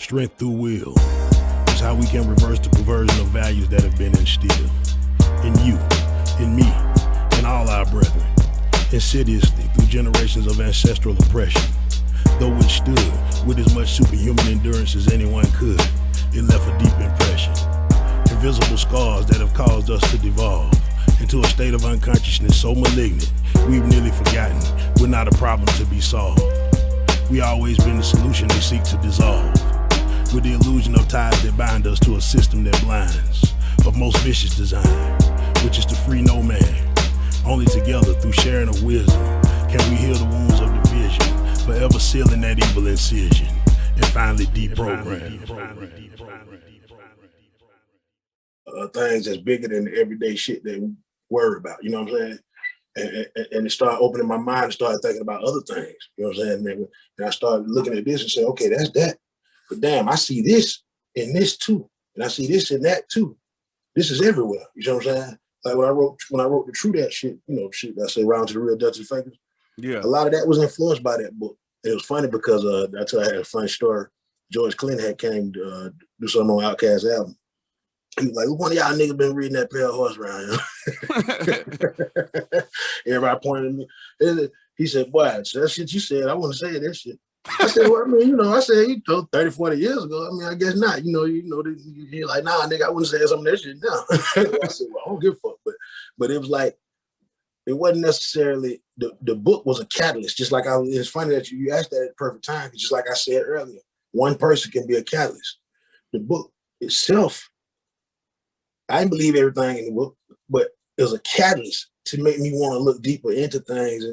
Strength through will is how we can reverse the perversion of values that have been instilled in you, in me, and all our brethren, insidiously through generations of ancestral oppression. Though it stood with as much superhuman endurance as anyone could, it left a deep impression. Invisible scars that have caused us to devolve into a state of unconsciousness so malignant, we've nearly forgotten we're not a problem to be solved. We always been the solution they seek to dissolve, with the illusion of ties that bind us to a system that blinds, of most vicious design, which is to free no man. Only together, through sharing of wisdom, can we heal the wounds of division, forever sealing that evil incision, and finally deprogram. Things that's bigger than the everyday shit that we worry about, you know what I'm saying? And it started opening my mind and started thinking about other things, you know what I'm saying? And I started looking at this and saying, okay, that's that. But damn, I see this in this too. And I see this in that too. This is everywhere, you know what I'm saying? Like when I wrote the True That shit, you know, shit I say Round to the Real Dutch and Fakers. Yeah. A lot of that was influenced by that book. It was funny because I tell you I had a funny story. George Clinton had came to do something on Outkast album. He was like, one of y'all niggas been reading that Pale Horse around here. Everybody pointed at me. And he said, boy, that shit you said, I want to say that shit. I said, well, I mean, you know, I said, 30, 40 years ago. I mean, I guess not. You're like, nah, nigga, I wouldn't say some of that shit now. I said, well, I don't give a fuck. But it was like, it wasn't necessarily, the book was a catalyst. Just like it's funny that you asked that at the perfect time. Just like I said earlier, one person can be a catalyst. The book itself, I didn't believe everything in the book, but it was a catalyst to make me want to look deeper into things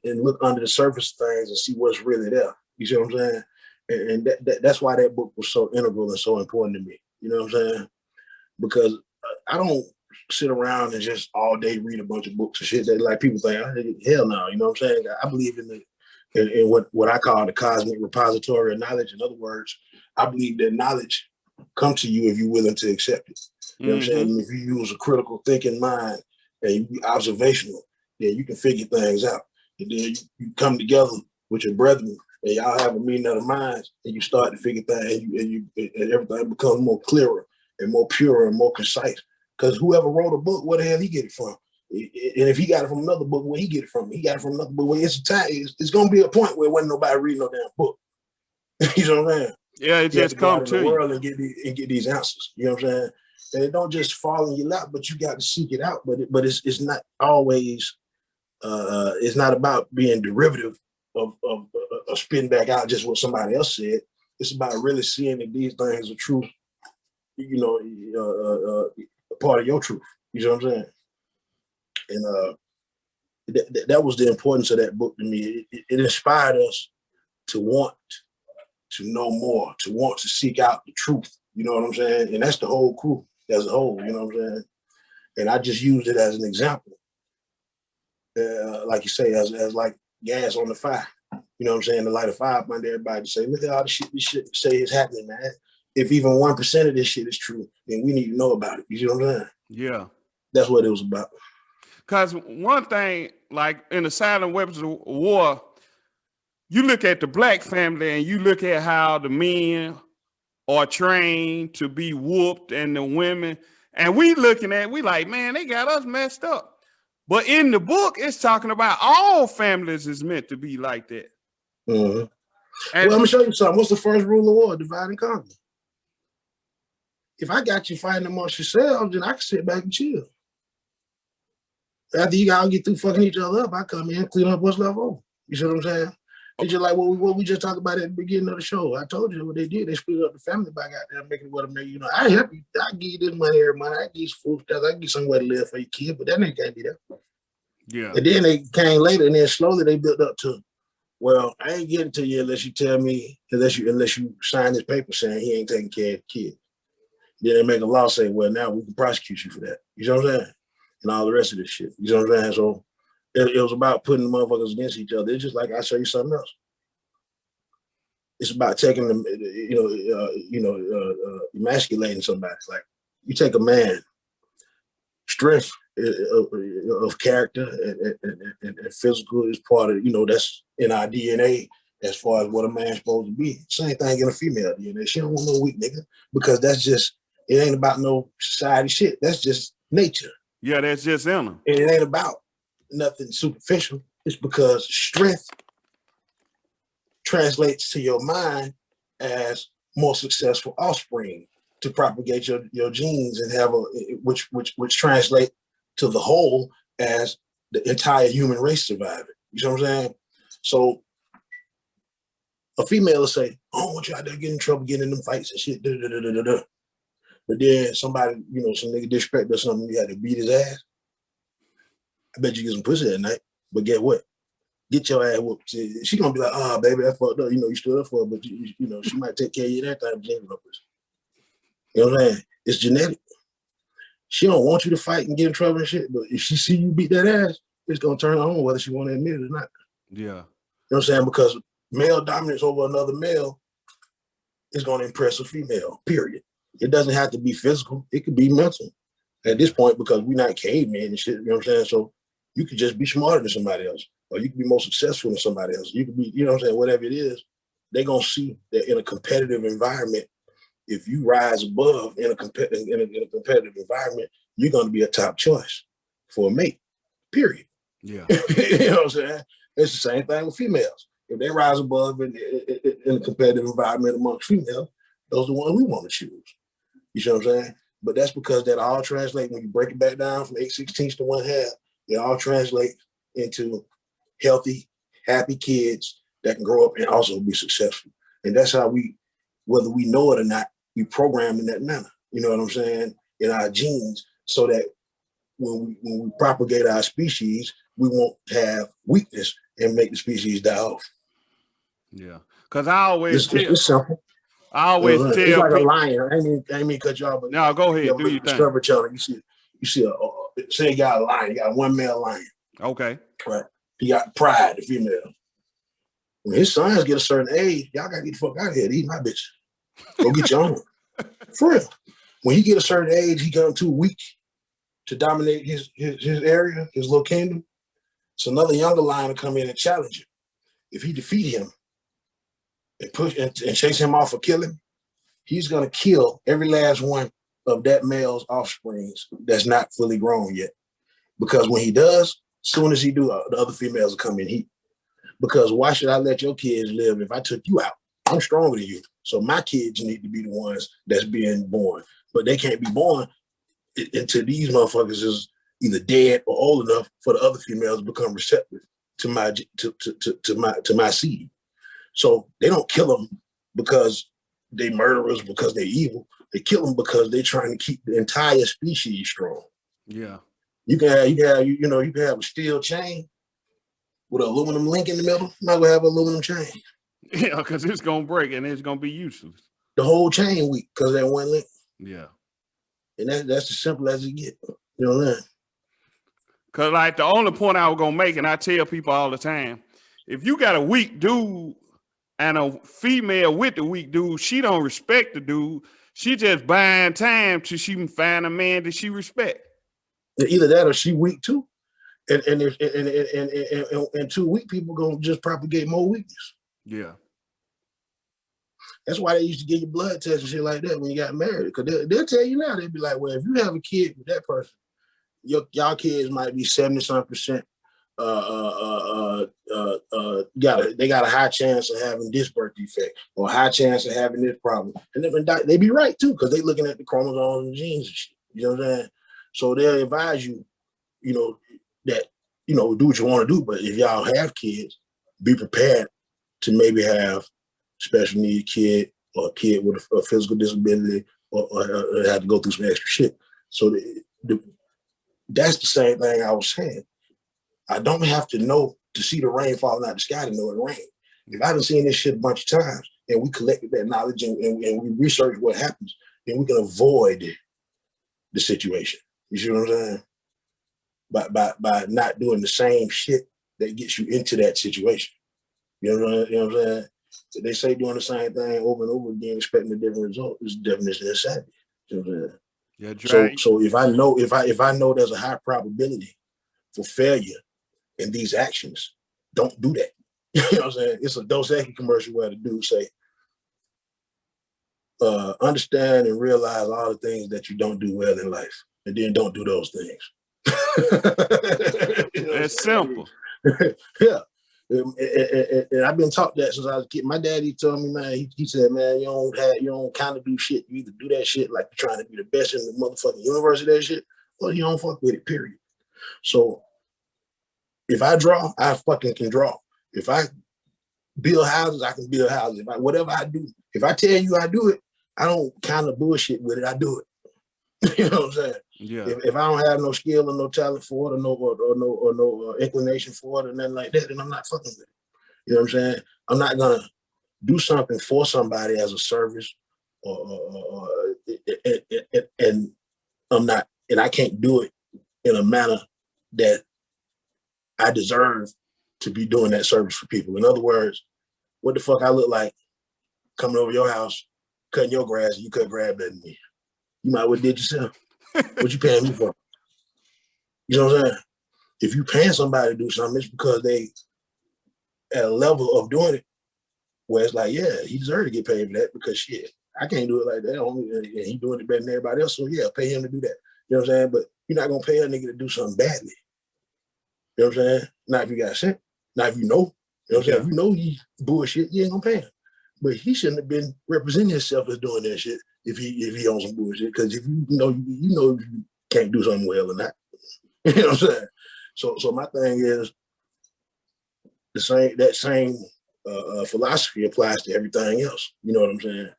and look under the surface of things and see what's really there. You see what I'm saying? And that's why that book was so integral and so important to me. You know what I'm saying? Because I don't sit around and just all day read a bunch of books and shit that like people think, hell no, you know what I'm saying? I believe in what I call the cosmic repository of knowledge. In other words, I believe that knowledge comes to you if you're willing to accept it. You know what I'm saying? If you use a critical thinking mind and you be observational, then you can figure things out. And then you come together with your brethren and y'all have a meeting of the minds and you start to figure things and everything becomes more clearer and more pure and more concise. Because whoever wrote a book, where the hell he get it from? And if he got it from another book, where he get it from? He got it from another book. Well, it's going to be a point where wasn't nobody reading no damn book. You know what I'm saying? Yeah, it just come to the world and get these answers. You know what I'm saying? And it don't just fall in your lap, but you got to seek it out. But it's not always. It's not about being derivative of spitting back out just what somebody else said. It's about really seeing that these things are true. You know, part of your truth. You know what I'm saying? And that was the importance of that book to me. It inspired us to want to know more, to want to seek out the truth. You know what I'm saying? And that's the whole crew as a whole. You know what I'm saying? And I just used it as an example, like you say, as like gas on the fire. You know what I'm saying? To light a fire under everybody to say, look at all the shit this shit say is happening, man. If even 1% of this shit is true, then we need to know about it. You see what I'm saying? Yeah. That's what it was about. Because one thing, like in the Silent Weapons of War, you look at the black family and you look at how the men are trained to be whooped and the women, and we like, man, they got us messed up. But in the book, it's talking about all families is meant to be like that. Mm-hmm. And well, let me show you something. What's the first rule of war? Divide and conquer. If I got you fighting amongst yourselves, then I can sit back and chill. After you all get through fucking each other up, I come in and clean up what's left over. You see what I'm saying? It's just like what we just talked about at the beginning of the show. I told you what they did. They split up the family back out there, making it what it made. You know, I help you. I give you this money every month. I give you some food stuff. I give you somewhere to live for your kid, but that nigga can't be there. Yeah. And then they came later, and then slowly they built up to, well, I ain't getting to you unless you tell me, unless you sign this paper saying he ain't taking care of the kid. Then they make a law say, well, now we can prosecute you for that. You know what I'm saying? And all the rest of this shit. You know what I'm saying? So it was about putting the motherfuckers against each other. It's just like I'll show you something else. It's about taking them, emasculating somebody. Like you take a man, strength of character and physical is part of, that's in our DNA. as far as what a man's supposed to be. Same thing in a female DNA. She don't want no weak nigga because that's just, it ain't about no society shit. That's just nature. Yeah, that's just in them. And it ain't about nothing superficial. It's because strength translates to your mind as more successful offspring to propagate your genes and have which translate to the whole as the entire human race surviving. You know what I'm saying? So a female will say, I don't want you out there getting in trouble, getting in them fights and shit. But then somebody, some nigga disrespect or something, you had to beat his ass. I bet you get some pussy that night. But get what? Get your ass whooped. She gonna be like, oh, baby, that fucked up. You stood up for her, but she might take care of you that time. You know what I'm saying? It's genetic. She don't want you to fight and get in trouble and shit, but if she see you beat that ass, it's gonna turn her on whether she want to admit it or not. Yeah. You know what I'm saying? Because male dominance over another male is gonna impress a female, period. It doesn't have to be physical. It could be mental at this point because we're not cavemen and shit, you know what I'm saying? So you could just be smarter than somebody else, or you could be more successful than somebody else. You could be, you know what I'm saying, whatever it is, they're gonna see that in a competitive environment, if you rise above in a competitive environment, you're gonna be a top choice for a mate, period. Yeah. You know what I'm saying? It's the same thing with females. If they rise above in a competitive environment amongst females, those are the ones we want to choose. You know what I'm saying? But that's because that all translate, when you break it back down from 8/16 to 1/2, they all translate into healthy, happy kids that can grow up and also be successful. And that's how we, whether we know it or not, we program in that manner. You know what I'm saying? In our genes, so that when we propagate our species, we won't have weakness and make the species die off. Yeah. Because I always it's simple. I always tell it's like people, a lion. I ain't mean cut you off, but no, go ahead, do your thing. Discovery Channel, you see say you got a lion, you got one male lion. Okay. Right. He got Pride, the female. When his sons get a certain age, y'all gotta get the fuck out of here to eat my bitch. Go get your own. For real. When he get a certain age, he got too weak to dominate his area, his little kingdom. So another younger lion will come in and challenge him. If he defeat him and push and chase him off or kill him, he's gonna kill every last one of that male's offsprings that's not fully grown yet. Because when he does, as soon as he do, the other females will come in heat. Because why should I let your kids live if I took you out? I'm stronger than you. So my kids need to be the ones that's being born. But they can't be born until these motherfuckers is either dead or old enough for the other females to become receptive to my seed. So they don't kill them because they murderers, because they're evil. They kill them because they're trying to keep the entire species strong. Yeah. You can have a steel chain with an aluminum link in the middle. You're not gonna have an aluminum chain. Yeah, because it's gonna break and it's gonna be useless. The whole chain weak because that one link. Yeah. And that's as simple as it get. You know what I'm saying? Because like the only point I was gonna make, and I tell people all the time, if you got a weak dude and a female with the weak dude, she don't respect the dude. She just buying time till she can find a man that she respect. Either that or she weak too. And two weak people gonna just propagate more weakness. Yeah. That's why they used to give you blood tests and shit like that when you got married. Because they'll tell you now, they'll be like, well, if you have a kid with that person, y'all kids might be 70-some%. They got a high chance of having this birth defect or a high chance of having this problem. And they be right too, because they looking at the chromosomes and genes and shit. You know what I'm saying? So they'll advise you, that, do what you want to do. But if y'all have kids, be prepared to maybe have special need kid or a kid with a physical disability or have to go through some extra shit. So that's the same thing I was saying. I don't have to know to see the rain falling out the sky to know it rained. If I've seen this shit a bunch of times and we collected that knowledge and we research what happens, then we can avoid the situation. You see what I'm saying? By not doing the same shit that gets you into that situation. You know what I'm saying? So they say doing the same thing over and over again, expecting a different result is the definition of insanity. You know what I'm saying? Yeah, so if I know there's a high probability for failure in these actions, don't do that. You know what I'm saying? It's a Dos Equis commercial where the dude say, understand and realize all the things that you don't do well in life, and then don't do those things. You know That's simple. yeah. And I've been taught that since I was a kid. My daddy told me, man, he said, man, you don't kind of do shit. You either do that shit like you're trying to be the best in the motherfucking universe of that shit, or you don't fuck with it, period. So if I draw, I fucking can draw. If I build houses, I can build houses. Whatever I do, if I tell you I do it, I don't kind of bullshit with it. I do it. You know what I'm saying? Yeah. If I don't have no skill or no talent for it, or no inclination for it, or nothing like that, then I'm not fucking with it. You know what I'm saying? I'm not gonna do something for somebody as a service, and I'm not, and I can't do it in a manner that I deserve to be doing that service for people. In other words, what the fuck I look like coming over your house, cutting your grass, and you cut grass better than me? You might well did yourself. What you paying me for? You know what I'm saying? If you paying somebody to do something, it's because they at a level of doing it where it's like, yeah, he deserves to get paid for that, because shit, I can't do it like that. And he doing it better than everybody else. So yeah, pay him to do that. You know what I'm saying? But you're not gonna pay a nigga to do something badly. You know what I'm saying? Not if you got shit. Not if you know. You know what I'm saying? If you know he bullshit, you ain't gonna pay him. But he shouldn't have been representing himself as doing that shit if he owns some bullshit. Because if you know you can't do something well or not. You know what I'm saying? So my thing is that same philosophy applies to everything else. You know what I'm saying?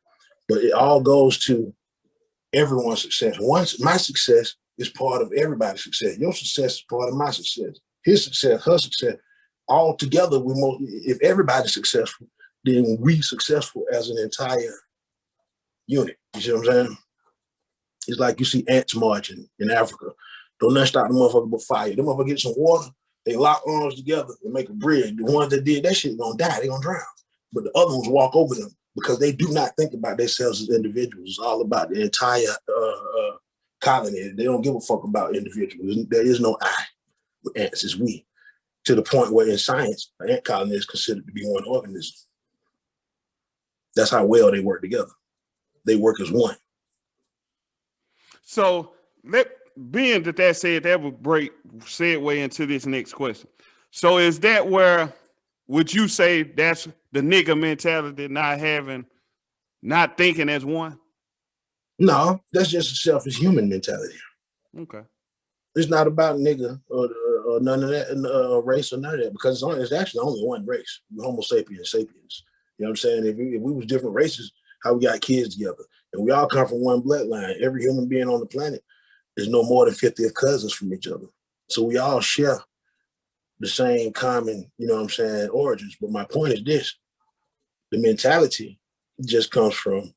But it all goes to everyone's success. My success is part of everybody's success. Your success is part of my success. His success, her success. All together, if everybody's successful, then we successful as an entire unit. You see what I'm saying? It's like you see ants marching in Africa. Don't nothing stop the motherfucker but fire. Them motherfucker get some water, they lock arms together and make a bridge. The ones that did that shit gonna die, they gonna drown. But the other ones walk over them because they do not think about themselves as individuals. It's all about the entire colony. They don't give a fuck about individuals. There is no I with ants, it's we. To the point where in science, an ant colony is considered to be one organism. That's how well they work together. They work as one. So being that said, that would segue into this next question. So is that where, would you say that's the nigga mentality, not thinking as one? No, that's just a selfish human mentality. Okay. It's not about nigga or none of that, race or none of that, because it's actually only one race, Homo sapiens sapiens. You know what I'm saying? If we was different races, how we got kids together, and we all come from one bloodline. Every human being on the planet is no more than 50th cousins from each other. So we all share the same common, you know what I'm saying, origins. But my point is this: the mentality just comes from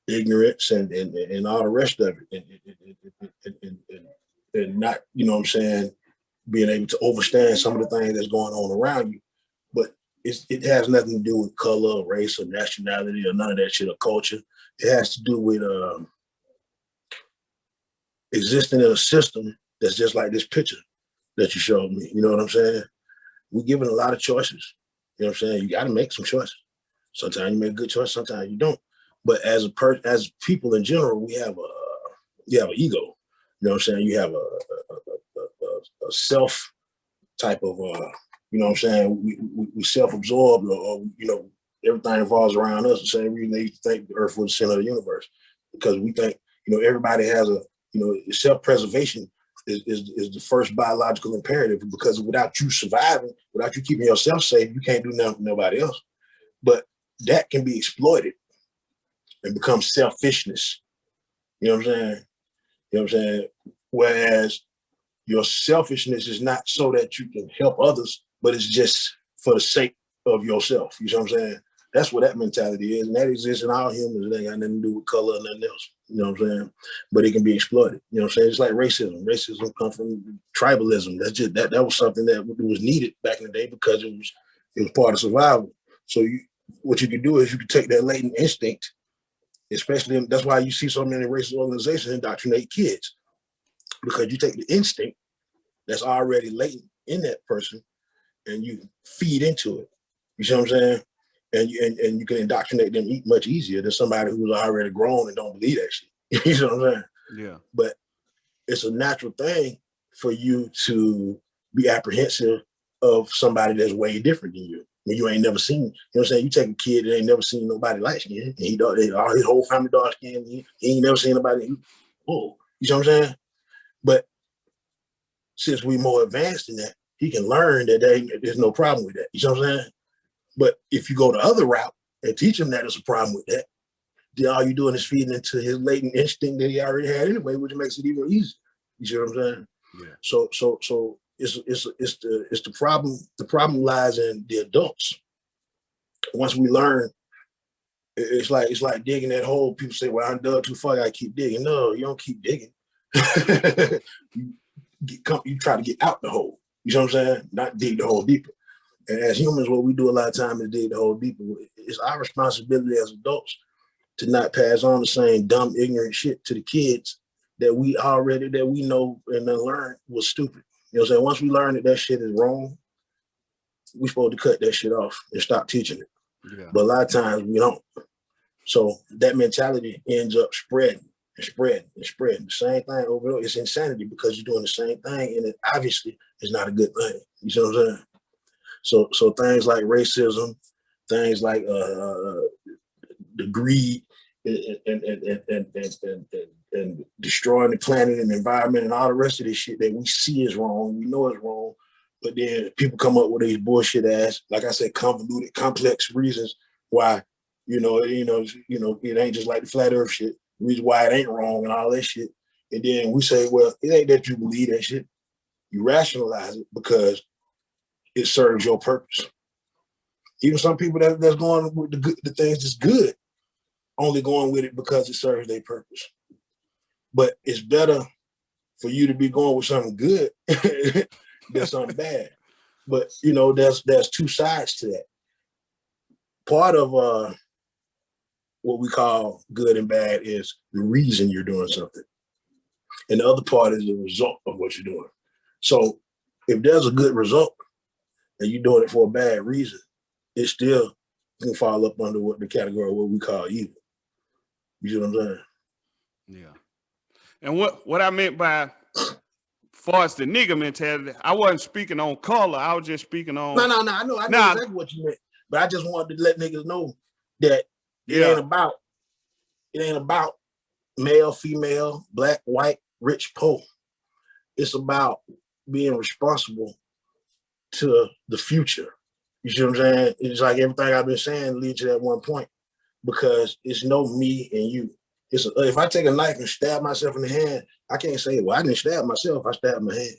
ignorance and all the rest of it, and not, you know what I'm saying, being able to understand some of the things that's going on around you. But it has nothing to do with color or race or nationality or none of that shit or culture. It has to do with existing in a system that's just like this picture that you showed me. You know what I'm saying? We're given a lot of choices. You know what I'm saying? You got to make some choices. Sometimes you make a good choice, sometimes you don't. But as people in general, we have an ego. You know what I'm saying? You have a self type of, you know what I'm saying? We self-absorbed, or you know, everything revolves around us. The same reason they used to think the earth was the center of the universe, because we think, you know, everybody has self-preservation is the first biological imperative, because without you surviving, without you keeping yourself safe, you can't do nothing for nobody else. But that can be exploited and become selfishness. You know what I'm saying? You know what I'm saying? Whereas your selfishness is not so that you can help others, but it's just for the sake of yourself. You know what I'm saying? That's what that mentality is. And that exists in all humans. It ain't got nothing to do with color or nothing else. You know what I'm saying? But it can be exploited. You know what I'm saying? It's like racism. Racism comes from tribalism. That's just that was something that was needed back in the day, because it was part of survival. So what you can do is you can take that latent instinct, especially that's why you see so many racist organizations indoctrinate kids, because you take the instinct that's already latent in that person and you feed into it. You see what I'm saying? And you can indoctrinate them much easier than somebody who's already grown and don't believe that shit. You see what I'm saying? Yeah. But it's a natural thing for you to be apprehensive of somebody that's way different than you. When you ain't never seen, you know what I'm saying? You take a kid that ain't never seen nobody light skin, and his whole family dark skin, he ain't never seen nobody. Whoa, you know what I'm saying? But since we more advanced than that, he can learn that there's no problem with that. You know what I'm saying? But if you go the other route and teach him that there's a problem with that, then all you're doing is feeding into his latent instinct that he already had anyway, which makes it even easier. You see what I'm saying? Yeah. So it's the problem. The problem lies in the adults. Once we learn, it's like digging that hole. People say, "Well, I'm dug too far. I keep digging." No, you don't keep digging. You try to get out the hole. You know what I'm saying? Not dig the hole deeper. And as humans, what we do a lot of times is dig the hole deeper. It's our responsibility as adults to not pass on the same dumb, ignorant shit to the kids that we know and then learned was stupid. You know what I'm saying? Once we learn that shit is wrong, we're supposed to cut that shit off and stop teaching it. Yeah. But a lot of times we don't. So that mentality ends up spreading and spreading and spreading. The same thing over. It's insanity because you're doing the same thing, and it obviously is not a good thing. You see what I'm saying? So things like racism, things like the greed and destroying the planet and the environment and all the rest of this shit that we see is wrong, we know it's wrong, but then people come up with these bullshit ass, like I said, convoluted, complex reasons why, it ain't just like the flat earth shit, reason why it ain't wrong and all that shit. And then we say, well, it ain't that you believe that shit. You rationalize it because it serves your purpose. Even some people that's going with the things that's good, only going with it because it serves their purpose. But it's better for you to be going with something good than something bad. But there's two sides to that. Part of what we call good and bad is the reason you're doing something, and the other part is the result of what you're doing. So if there's a good result and you're doing it for a bad reason, it still can fall up under the category of what we call evil. You see what I'm saying? Yeah. And what I meant by far as the nigga mentality, I wasn't speaking on color. I was just speaking on. No. I know exactly what you meant, but I just wanted to let niggas know that it ain't about male, female, black, white, rich, poor. It's about being responsible to the future. You see what I'm saying? It's like everything I've been saying leads to that one point, because it's no me and you. If I take a knife and stab myself in the hand, I can't say, well, I didn't stab myself, I stabbed my hand.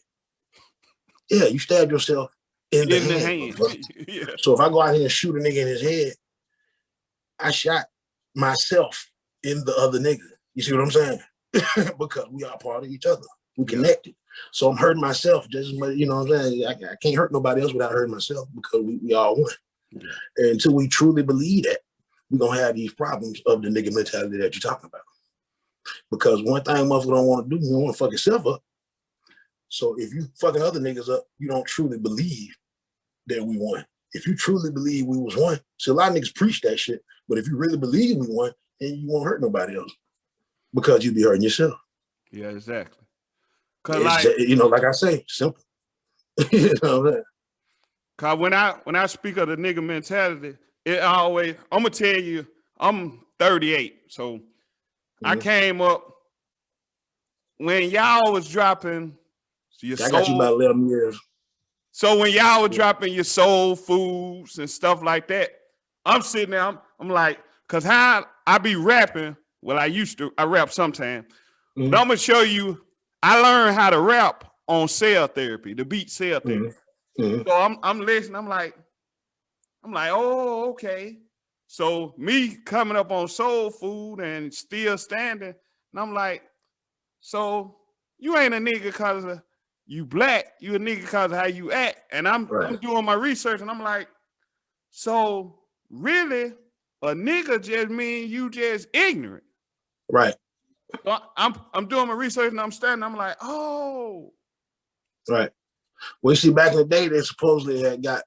Yeah, you stabbed yourself in the hand. Yeah. So if I go out here and shoot a nigga in his head, I shot myself in the other nigga. You see what I'm saying? Because we are part of each other. We connected. So I'm hurting myself just as much, you know what I'm saying? I can't hurt nobody else without hurting myself, because we all one. Yeah. And until we truly believe that, we're going to have these problems of the nigga mentality that you're talking about. Because one thing motherfucker don't want to do, you don't want to fuck yourself up. So if you fucking other niggas up, you don't truly believe that we won. If you truly believe we was one, so a lot of niggas preach that shit, but if you really believe we won, then you won't hurt nobody else, because you be hurting yourself. Yeah, exactly. Cause like I say, simple. You know what I'm saying? Cause when I speak of the nigga mentality, I'm gonna tell you, I'm 38, so I came up when y'all was dropping your soul. I got you about 11 years. So when y'all were dropping your soul foods and stuff like that, I'm sitting there, I'm like, cause how I be rapping, well, I rap sometime, but I'm gonna show you, I learned how to rap on cell therapy, the beat cell therapy. So I'm listening, I'm like, oh, okay. So me coming up on soul food and still standing, and I'm like, so you ain't a nigga cause you black, you a nigga cause of how you act. And I'm doing my research, and I'm like, so really a nigga just mean you just ignorant. Right. So I'm doing my research, and I'm standing, I'm like, oh. Right. Well, you see, back in the day, they supposedly had got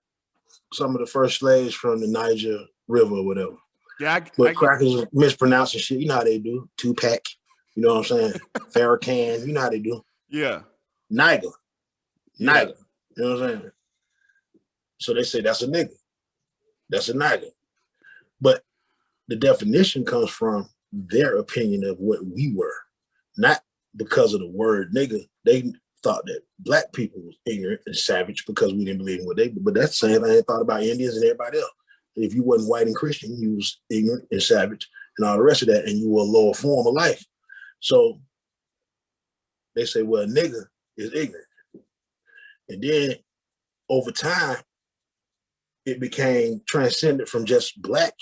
some of the first slaves from the Niger River or whatever. Yeah, But crackers mispronouncing shit. You know how they do. Tupac. You know what I'm saying? Farrakhan. You know how they do. Yeah. Niger. Yeah. Niger. You know what I'm saying? So they say that's a nigga. That's a nigger. But the definition comes from their opinion of what we were, not because of the word nigga. They thought that black people was ignorant and savage because we didn't believe in what they did. But that's the same thing they thought about Indians and everybody else. If you wasn't white and Christian, you was ignorant and savage and all the rest of that, and you were a lower form of life. So they say, well, a nigga is ignorant. And then over time, it became transcended from just black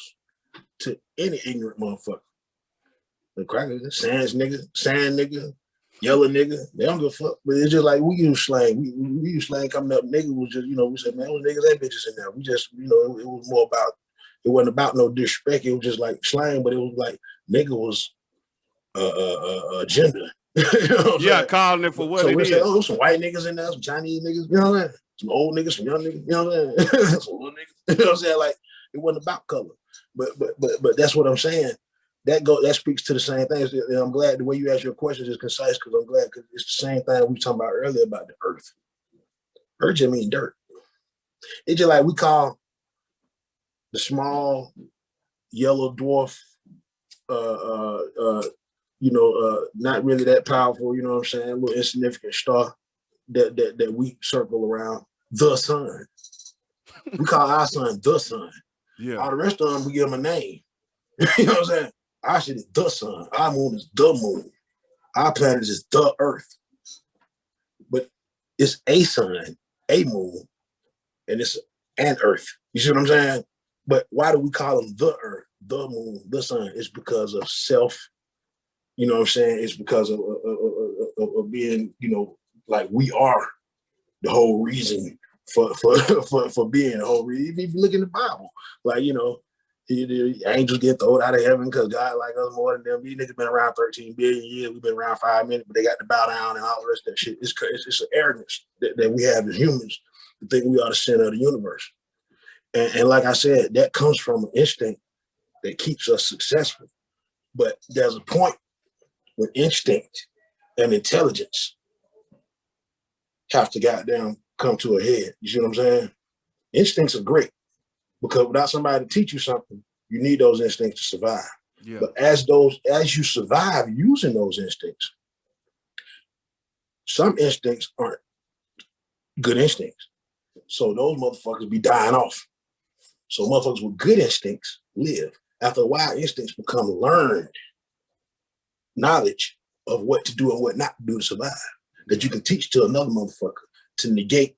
to any ignorant motherfucker. The crackers, sand nigga, yellow nigga, they don't give a fuck. But it's just like we use slang. We use slang coming up. Nigga was just, we said, man, those niggas and bitches in there. We just, it was more about, it wasn't about no disrespect. It was just like slang, but it was like nigga was gender. Yeah, calling it for what it is. Say, oh, some white niggas in there, some Chinese niggas, you know what I'm saying? Some old niggas, some young niggas, you know what I'm saying? Some little niggas, you know what I'm saying? Like, it wasn't about color. But that's what I'm saying. That speaks to the same thing. And I'm glad the way you ask your questions is concise, because I'm glad, because it's the same thing we were talking about earlier about the earth. Earth just means dirt. It's just like we call the small yellow dwarf, not really that powerful, you know what I'm saying, a little insignificant star that we circle around, the sun. We call our sun the sun. Yeah. All the rest of them, we give them a name. You know what I'm saying? Our shit is the sun. Our moon is the moon. Our planet is the earth. But it's a sun, a moon, and it's an earth. You see what I'm saying? But why do we call them the earth, the moon, the sun? It's because of self. You know what I'm saying? It's because of being, like we are the whole reason for being the whole reason. If you look in the Bible, like, the angels get thrown out of heaven because God like us more than them. These niggas been around 13 billion years. We've been around 5 minutes, but they got to bow down and all the rest of that shit. It's an arrogance that we have as humans to think we are the center of the universe. And like I said, that comes from an instinct that keeps us successful. But there's a point when instinct and intelligence have to goddamn come to a head. You see what I'm saying? Instincts are great, because without somebody to teach you something, you need those instincts to survive. Yeah. But as you survive using those instincts, some instincts aren't good instincts. So those motherfuckers be dying off. So motherfuckers with good instincts live. After a while, instincts become learned knowledge of what to do and what not to do to survive, that you can teach to another motherfucker to negate,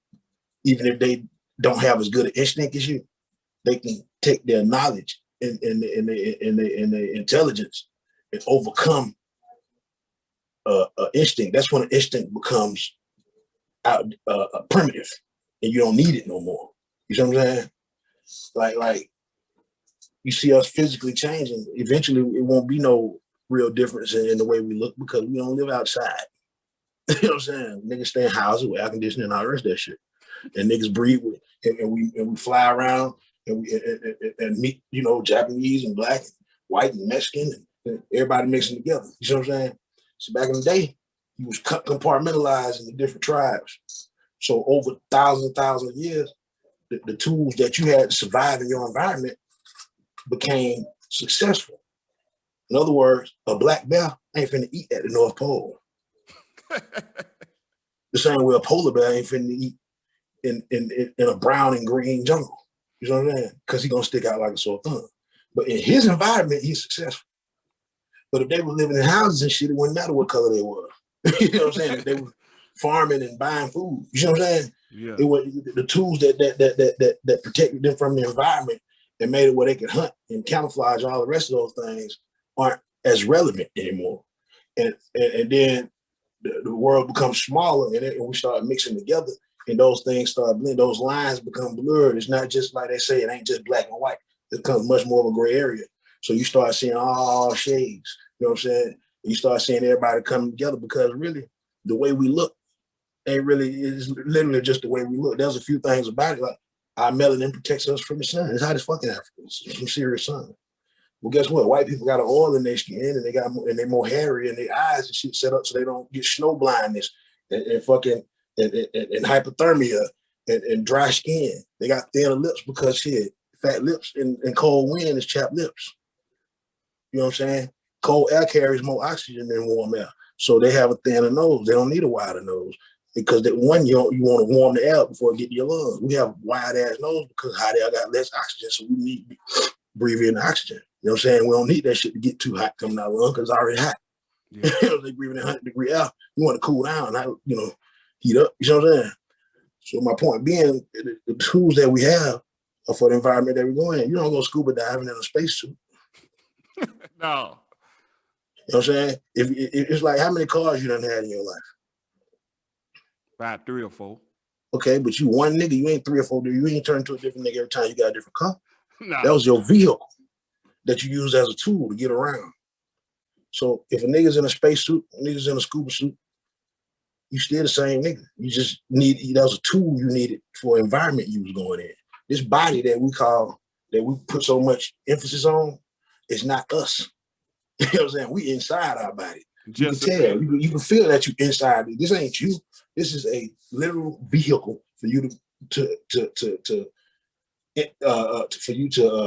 even if they don't have as good an instinct as you. They can take their knowledge and their intelligence and overcome instinct. That's when an instinct becomes primitive, and you don't need it no more. You see what I'm saying? Like you see us physically changing. Eventually, it won't be no real difference in the way we look, because we don't live outside. You know what I'm saying? Niggas stay in houses with air conditioning and all the rest of that shit. And niggas breathe with, and we fly around and meet, Japanese and black, and white and Mexican, and everybody mixing together. You see what I'm saying? So back in the day, you was compartmentalized into different tribes. So over thousands of years, the tools that you had to survive in your environment became successful. In other words, a black bear ain't finna eat at the North Pole. The same way a polar bear ain't finna eat in a brown and green jungle. You know what I'm saying? Because he's gonna stick out like a sore thumb. But in his environment, he's successful. But if they were living in houses and shit, it wouldn't matter what color they were. You know what I'm saying? If they were farming and buying food, you know what I'm saying? Yeah. It was the tools that protected them from the environment and made it where they could hunt and camouflage all the rest of those things aren't as relevant anymore. And then the world becomes smaller, and we start mixing together, and those things start blending. Those lines become blurred. It's not just like they say, it ain't just black and white. It becomes much more of a gray area. So you start seeing all shades, you know what I'm saying? You start seeing everybody coming together, because really the way we look ain't really, is literally just the way we look. There's a few things about it, like Our melanin protects us from the sun. It's hot as fucking Africa. It's some serious sun. Well, guess what? White people got an oil in their skin, and they're more hairy, and their eyes and shit set up so they don't get snow blindness and fucking and hypothermia and dry skin. They got thinner lips because shit, fat lips and cold wind is chapped lips. You know what I'm saying? Cold air carries more oxygen than warm air, so they have a thinner nose. They don't need a wider nose because you want to warm the air before it get to your lungs. We have wide ass nose because hot air got less oxygen, so we need to breathe in the oxygen. You know what I'm saying? We don't need that shit to get too hot coming out of the lung because it's already hot. Yeah. They breathing in 100-degree air. You want to cool down, not, heat up. You know what I'm saying? So my point being, the tools that we have are for the environment that we're going in. You don't go scuba diving in a spacesuit. No. You know what I'm saying? If it's like, how many cars you done had in your life? About 3 or 4. Okay, but you one nigga, you ain't 3 or 4. You ain't turn to a different nigga every time you got a different car. No. That was your vehicle that you use as a tool to get around. So if a nigga's in a spacesuit, a nigga's in a scuba suit, you still the same nigga. You just that was a tool you needed for environment you was going in. This body that we put so much emphasis on is not us. You know what I'm saying? We inside our body. You can tell. You can feel that you inside. This ain't you. This is a literal vehicle for you to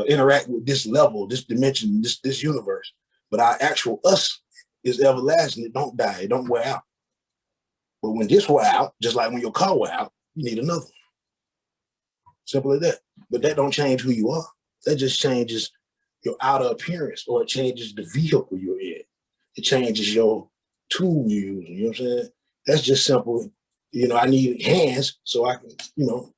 interact with this level, this dimension, this universe. But our actual us is everlasting. It don't die. It don't wear out. But when this wear out, just like when your car wear out, you need another one. Simple as that. But that don't change who you are. That just changes your outer appearance, or it changes the vehicle you're in. It changes your tool you use. You know what I'm saying? That's just simple. I need hands so I can,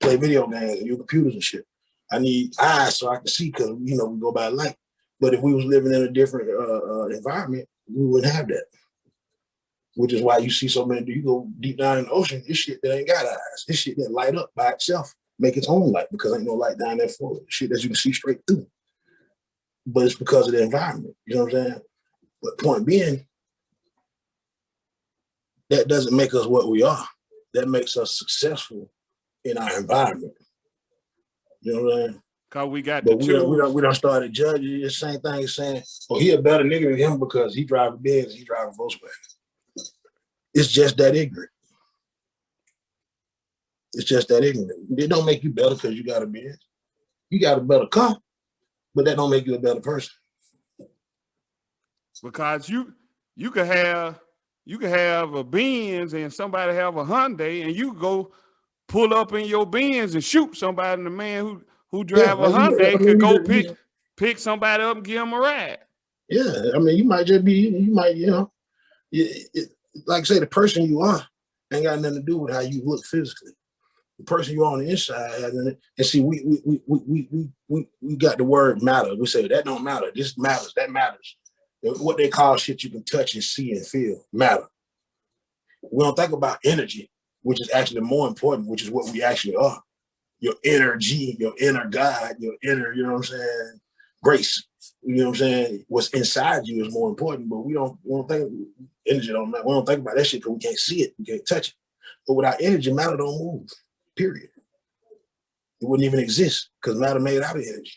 play video games and use computers and shit. I need eyes so I can see because, we go by light. But if we was living in a different environment, we wouldn't have that. Which is why you see so many, you go deep down in the ocean, this shit that ain't got eyes. This shit that light up by itself, make its own light because ain't no light down there for it. Shit that you can see straight through. But it's because of the environment, you know what I'm saying? But point being, that doesn't make us what we are. That makes us successful in our environment. You know what I'm saying? Cause we got but we don't started judging. The same thing as saying, oh, he a better nigga than him because he driving Benz, he driving Volkswagen. It's just that ignorant. It's just that ignorant. It don't make you better because you got a Benz. You got a better car, but that don't make you a better person. Because you could have a Benz and somebody have a Hyundai, and you go pull up in your Benz and shoot somebody, and the man who drive a Hyundai could go pick somebody up and give him a ride. Yeah, I mean, you might just be, like I say, the person you are ain't got nothing to do with how you look physically. The person you are on the inside, and see, we got the word matter. We say that don't matter. This matters. That matters. What they call shit you can touch and see and feel matter. We don't think about energy, which is actually more important, which is what we actually are. Your energy, your inner God, your inner, you know what I'm saying, grace. You know what I'm saying? What's inside you is more important, but we don't think energy don't matter. We don't think about that shit because we can't see it, we can't touch it. But without energy, matter don't move. Period. It wouldn't even exist because matter made out of energy.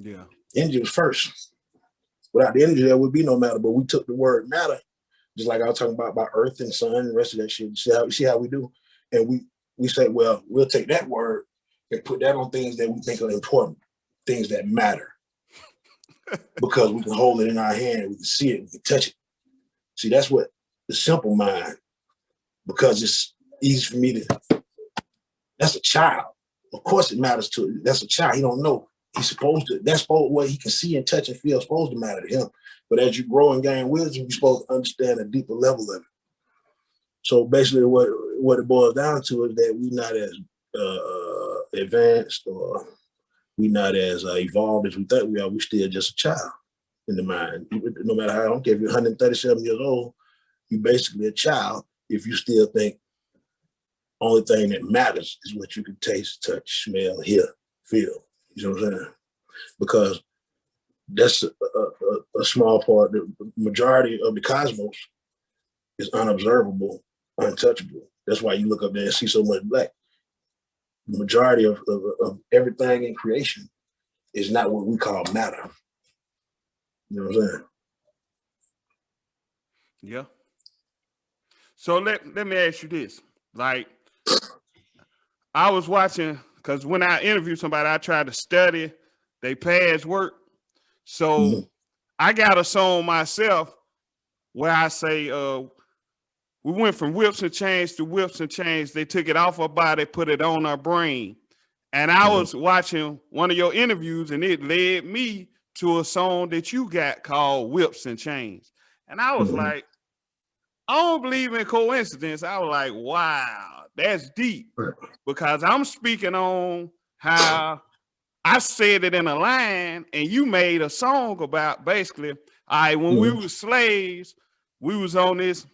Yeah. Energy was first. Without the energy, there would be no matter. But we took the word matter, just like I was talking about Earth and Sun and the rest of that shit. See how we do? And we say, well, we'll take that word and put that on things that we think are important, things that matter. Because we can hold it in our hand, we can see it, we can touch it. See, that's what the simple mind, because it's easy for me to, that's a child. Of course it matters to it. That's a child. He don't know. He's supposed to, that's what he can see and touch and feel is supposed to matter to him. But as you grow and gain wisdom, you're supposed to understand a deeper level of it. So basically what it boils down to is that we're not as advanced or we're not as evolved as we think we are. We're still just a child in the mind. No matter how, I don't care if you're 137 years old, you're basically a child if you still think only thing that matters is what you can taste, touch, smell, hear, feel. You know what I'm saying? Because that's a small part. The majority of the cosmos is unobservable, untouchable. That's why you look up there and see so much black. the majority of everything in creation is not what we call matter. You know what I'm saying? Yeah. So let me ask you this. Like, I was watching, because when I interview somebody, I try to study their past work. So I got a song myself where I say, we went from whips and chains to whips and chains. They took it off our body, put it on our brain. And I was watching one of your interviews, and it led me to a song that you got called Whips and Chains. And I was like, I don't believe in coincidence. I was like, wow, that's deep. Because I'm speaking on how I said it in a line, and you made a song about basically, all right, when we were slaves, we was on this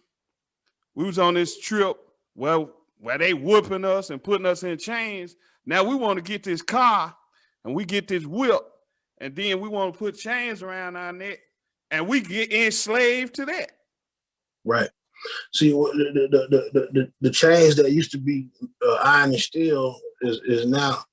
trip where they whooping us and putting us in chains. Now we want to get this car and we get this whip, and then we want to put chains around our neck, and we get enslaved to that. Right. See, the chains that used to be iron and steel is now